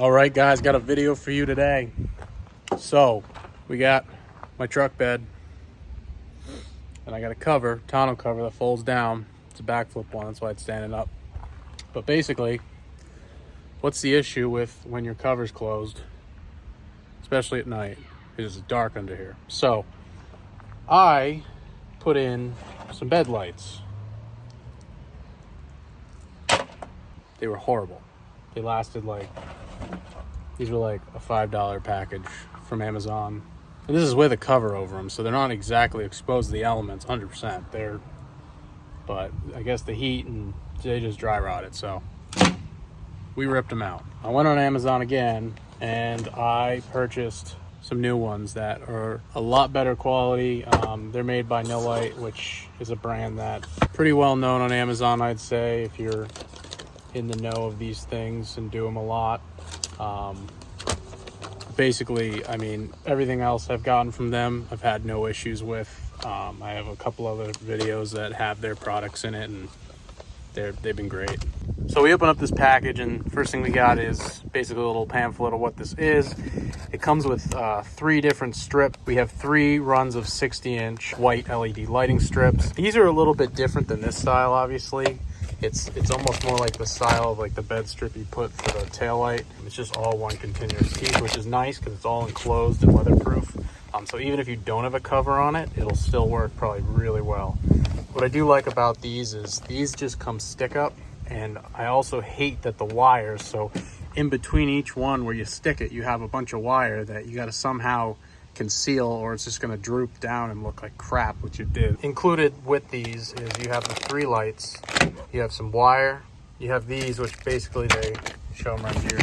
All right, guys, got a video for you today. So we got my truck bed, and I got a cover, tonneau cover that folds down. It's a backflip one, that's why it's standing up. But basically, what's the issue with when your cover's closed, especially at night? It's dark under here. So I put in some bed lights. They were horrible. They lasted these were like a $5 package from Amazon. And this is with a cover over them, so they're not exactly exposed to the elements 100%. But I guess the heat and they just dry rotted, so we ripped them out. I went on Amazon again and I purchased some new ones that are a lot better quality. They're made by Nilight, which is a brand that's pretty well known on Amazon, I'd say, if you're in the know of these things and do them a lot. Basically, I mean, everything else I've gotten from them, I've had no issues with. I have a couple other videos that have their products in it, and they've been great. So we open up this package, and first thing we got is basically a little pamphlet of what this is. It comes with 3 different strips. We have 3 runs of 60-inch white LED lighting strips. These are a little bit different than this style, obviously. It's almost more like the style of like the bed strip you put for the tail light. It's just all one continuous piece, which is nice because it's all enclosed and weatherproof. So even if you don't have a cover on it, it'll still work probably really well. What I do like about these is these just come stick up, and I also hate that the wires, so in between each one where you stick it, you have a bunch of wire that you got to somehow conceal, or it's just going to droop down and look like crap, which it did. Included with these is you have the 3 lights, you have some wire, you have these, which basically they show them right here.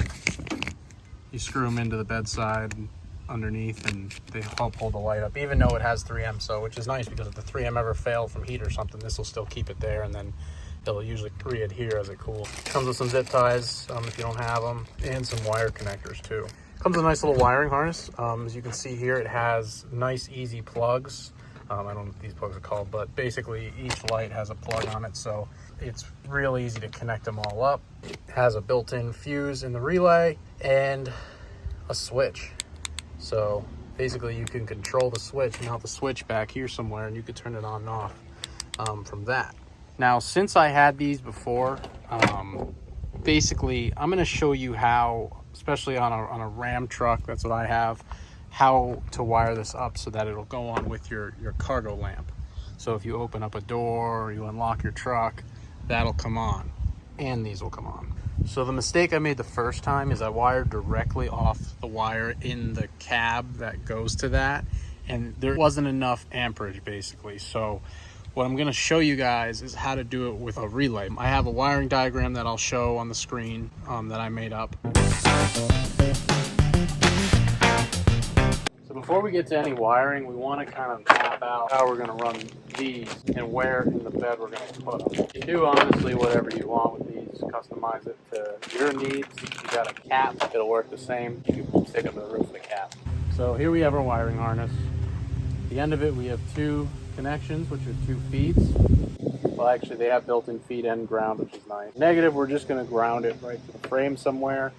You screw them into the bedside underneath and they help hold the light up, even though it has 3M, so which is nice because if the 3M ever failed from heat or something, this will still keep it there, and then it'll usually re-adhere as it cools. Comes with some zip ties if you don't have them, and some wire connectors too. Comes with a nice little wiring harness. As you can see here, it has nice easy plugs. I don't know what these plugs are called, but basically each light has a plug on it, so it's real easy to connect them all up. It has a built-in fuse in the relay and a switch. So basically you can control the switch and mount the switch back here somewhere, and you could turn it on and off from that. Now, since I had these before, basically I'm going to show you how, especially on a Ram truck, that's what I have, how to wire this up so that it'll go on with your cargo lamp. So if you open up a door or you unlock your truck, that'll come on, and these will come on. So the mistake I made the first time is I wired directly off the wire in the cab that goes to that, and there wasn't enough amperage basically. So what I'm going to show you guys is how to do it with a relay. I have a wiring diagram that I'll show on the screen that I made up. So before we get to any wiring, we want to kind of map out how we're going to run these and where in the bed we're going to put them. You do honestly whatever you want with these, customize it to your needs. If you got a cap, it'll work the same. You can stick it to the roof of the cap. So here we have our wiring harness. At the end of it, we have 2 connections, which are 2 feeds. Well, actually they have built-in feed and ground, which is nice. Negative, we're just going to ground it right to the frame somewhere.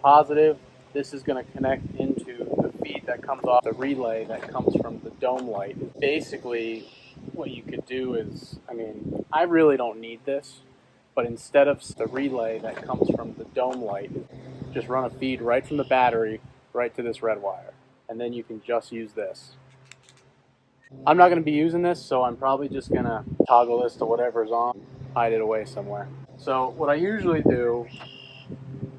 Positive, this is going to connect into the feed that comes off the relay that comes from the dome light. Basically what you could do is, I mean, I really don't need this, but instead of the relay that comes from the dome light, just run a feed right from the battery right to this red wire, and then you can just use this. I'm not going to be using this, so I'm probably just going to toggle this to whatever's on, hide it away somewhere. So what I usually do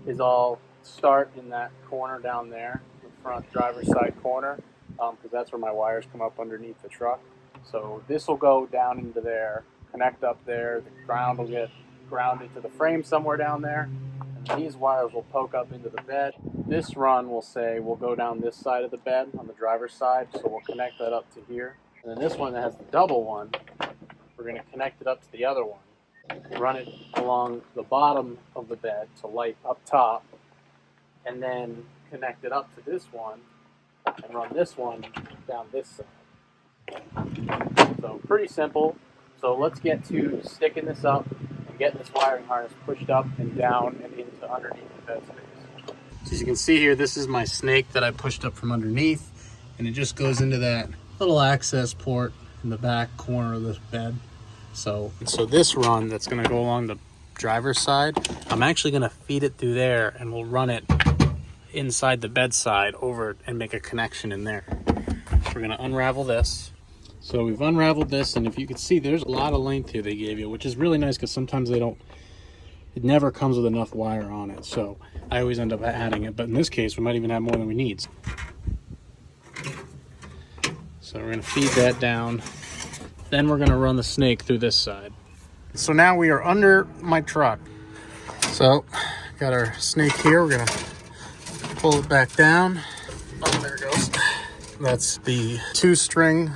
is I'll start in that corner down there, the front driver's side corner, because that's where my wires come up underneath the truck. So this will go down into there, connect up there, the ground will get grounded to the frame somewhere down there, and these wires will poke up into the bed. This run will will go down this side of the bed on the driver's side, so we'll connect that up to here. And then this one that has the double one, we're going to connect it up to the other one, run it along the bottom of the bed to light up top, and then connect it up to this one and run this one down this side. So pretty simple. So let's get to sticking this up and getting this wiring harness pushed up and down and into underneath the bed space. So as you can see here, this is my snake that I pushed up from underneath, and it just goes into that little access port in the back corner of the bed. So this run that's gonna go along the driver's side, I'm actually gonna feed it through there, and we'll run it inside the bedside over and make a connection in there. We're gonna unravel this. So we've unraveled this, and if you can see, there's a lot of length here they gave you, which is really nice because sometimes it never comes with enough wire on it. So I always end up adding it, but in this case, we might even have more than we need. So we're gonna feed that down. Then we're gonna run the snake through this side. So now we are under my truck. So got our snake here. We're gonna pull it back down. Oh, there it goes. That's the 2-string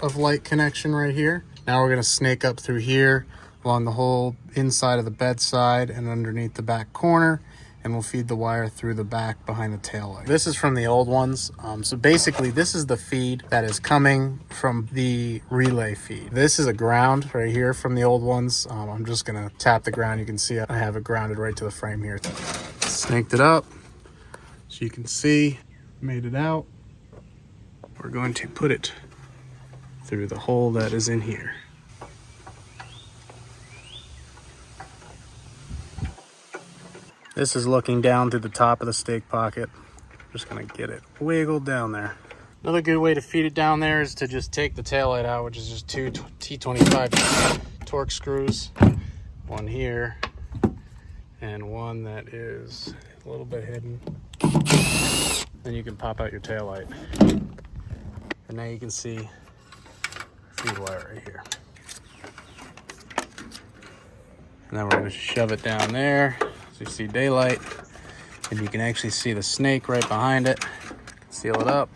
of light connection right here. Now we're gonna snake up through here along the whole inside of the bedside and underneath the back corner, and we'll feed the wire through the back behind the tail light. This is from the old ones. So basically this is the feed that is coming from the relay feed. This is a ground right here from the old ones. I'm just gonna tap the ground. You can see I have it grounded right to the frame here. Snaked it up so you can see, made it out. We're going to put it through the hole that is in here. This is looking down through the top of the stake pocket. I'm just gonna get it wiggled down there. Another good way to feed it down there is to just take the taillight out, which is just 2 T25 torque screws. One here, and one that is a little bit hidden. Then you can pop out your taillight. And now you can see feed wire right here. And then we're gonna shove it down there so you see daylight, and you can actually see the snake right behind it. Seal it up.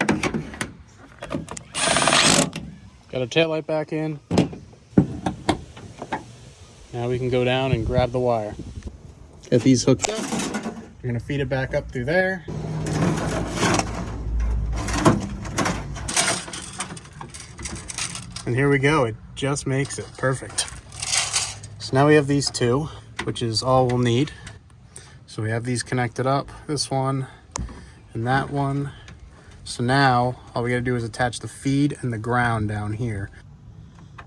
Got our taillight back in. Now we can go down and grab the wire. Got these hooked up. We're gonna feed it back up through there. And here we go, it just makes it perfect. So now we have these two, which is all we'll need. So we have these connected up, this one and that one. So now all we gotta do is attach the feed and the ground down here.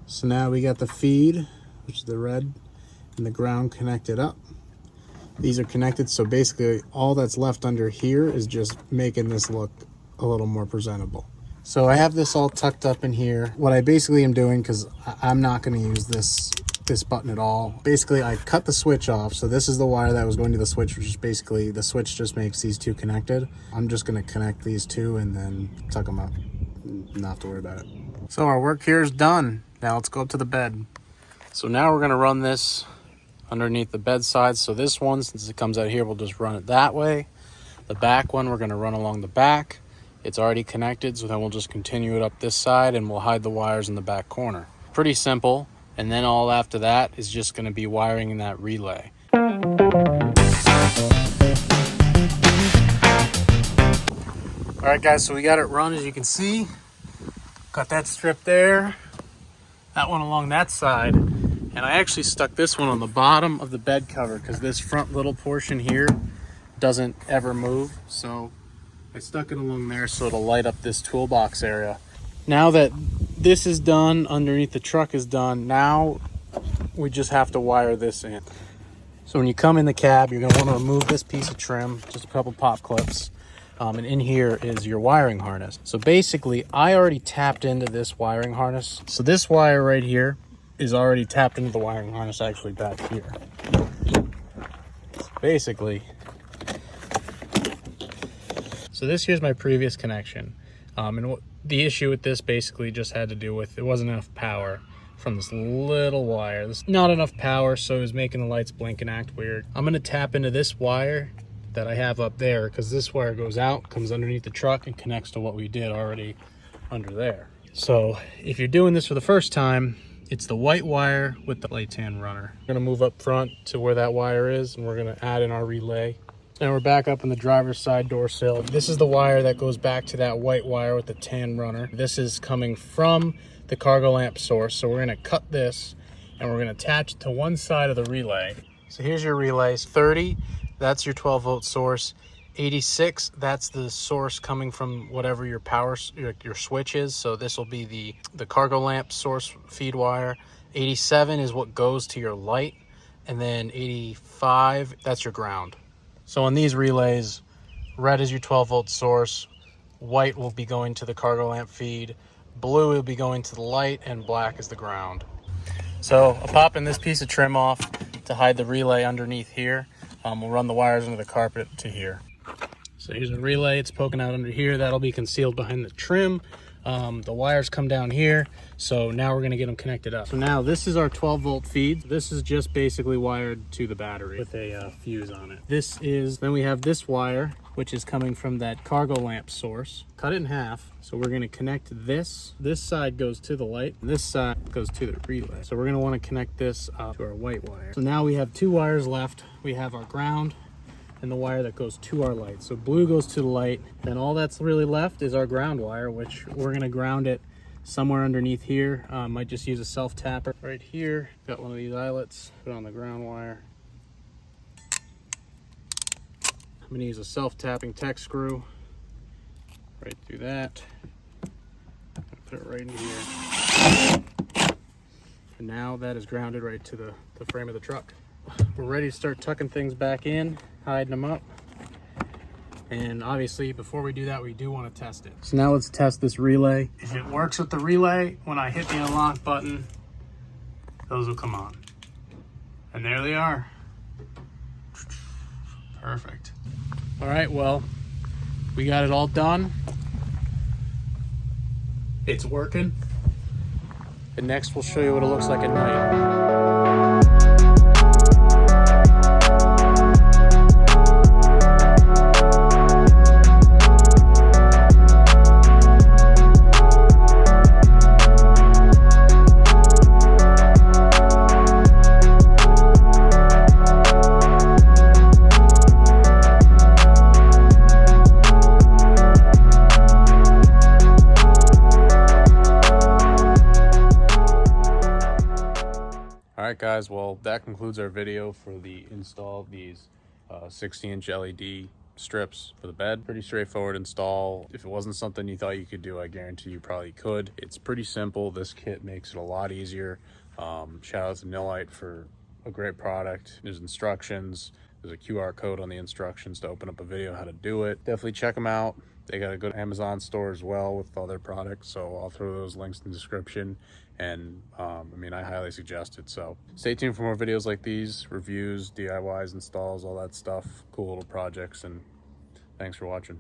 So now we got the feed, which is the red, and the ground connected up. These are connected, so basically all that's left under here is just making this look a little more presentable. So I have this all tucked up in here. What I basically am doing, because I'm not going to use this button at all, basically I cut the switch off. So this is the wire that was going to the switch, which is basically the switch just makes these two connected. I'm just going to connect these two and then tuck them up. Not have to worry about it. So our work here is done. Now let's go up to the bed. So now we're going to run this underneath the bedside. So this one, since it comes out here, we'll just run it that way. The back one, we're going to run along the back. It's already connected, so then we'll just continue it up this side and we'll hide the wires in the back corner. Pretty simple. And then all after that is just going to be wiring in that relay. All right, guys, so we got it run, as you can see. Got that strip there, that one along that side. And I actually stuck this one on the bottom of the bed cover because this front little portion here doesn't ever move. So I stuck it along there so it'll light up this toolbox area. Now that this is done, underneath the truck is done, now we just have to wire this in. So when you come in the cab, you're gonna wanna remove this piece of trim, just a couple pop clips. And in here is your wiring harness. So basically, I already tapped into this wiring harness. So this wire right here is already tapped into the wiring harness actually back here. So basically, so this here's my previous connection. And the issue with this basically just had to do with there wasn't enough power from this little wire. There's not enough power, so it was making the lights blink and act weird. I'm gonna tap into this wire that I have up there because this wire goes out, comes underneath the truck, and connects to what we did already under there. So if you're doing this for the first time, it's the white wire with the light tan runner. We're gonna move up front to where that wire is, and we're gonna add in our relay. And we're back up in the driver's side door sill. This is the wire that goes back to that white wire with the tan runner. This is coming from the cargo lamp source. So we're gonna cut this and we're gonna attach it to one side of the relay. So here's your relays, 30, that's your 12 volt source. 86, that's the source coming from whatever your your switch is. So this will be the cargo lamp source feed wire. 87 is what goes to your light, and then 85, that's your ground. So on these relays, red is your 12-volt source, white will be going to the cargo lamp feed, blue will be going to the light, and black is the ground. So I'm popping this piece of trim off to hide the relay underneath here. We'll run the wires under the carpet to here. So here's a relay, it's poking out under here. That'll be concealed behind the trim. The wires come down here. So now we're gonna get them connected up. So now this is our 12-volt feed. This is just basically wired to the battery with a fuse on it. Then we have this wire, which is coming from that cargo lamp source. Cut it in half. So we're gonna connect this. This side goes to the light, and this side goes to the relay. So we're gonna wanna connect this up to our white wire. So now we have 2 wires left. We have our ground and the wire that goes to our light. So blue goes to the light, then all that's really left is our ground wire, which we're gonna ground it somewhere underneath here. Might just use a self-tapper. Right here, got one of these eyelets, put on the ground wire. I'm gonna use a self-tapping tech screw right through that. Put it right in here. And now that is grounded right to the frame of the truck. We're ready to start tucking things back in, hiding them up. And obviously, before we do that, we do want to test it. So now let's test this relay. If it works with the relay, when I hit the unlock button, those will come on. And there they are. Perfect. All right, well, we got it all done. It's working. And next we'll show you what it looks like at night. Alright guys, well that concludes our video for the install of these 60-inch LED strips for the bed. Pretty straightforward install. If it wasn't something you thought you could do, I guarantee you probably could. It's pretty simple. This kit makes it a lot easier. Shout out to Nilight for a great product. There's instructions. There's a QR code on the instructions to open up a video how to do it. Definitely check them out. They got a good Amazon store as well with all their products, so I'll throw those links in the description. And I mean, I highly suggest it. So stay tuned for more videos like these, reviews, DIYs, installs, all that stuff, cool little projects, and thanks for watching.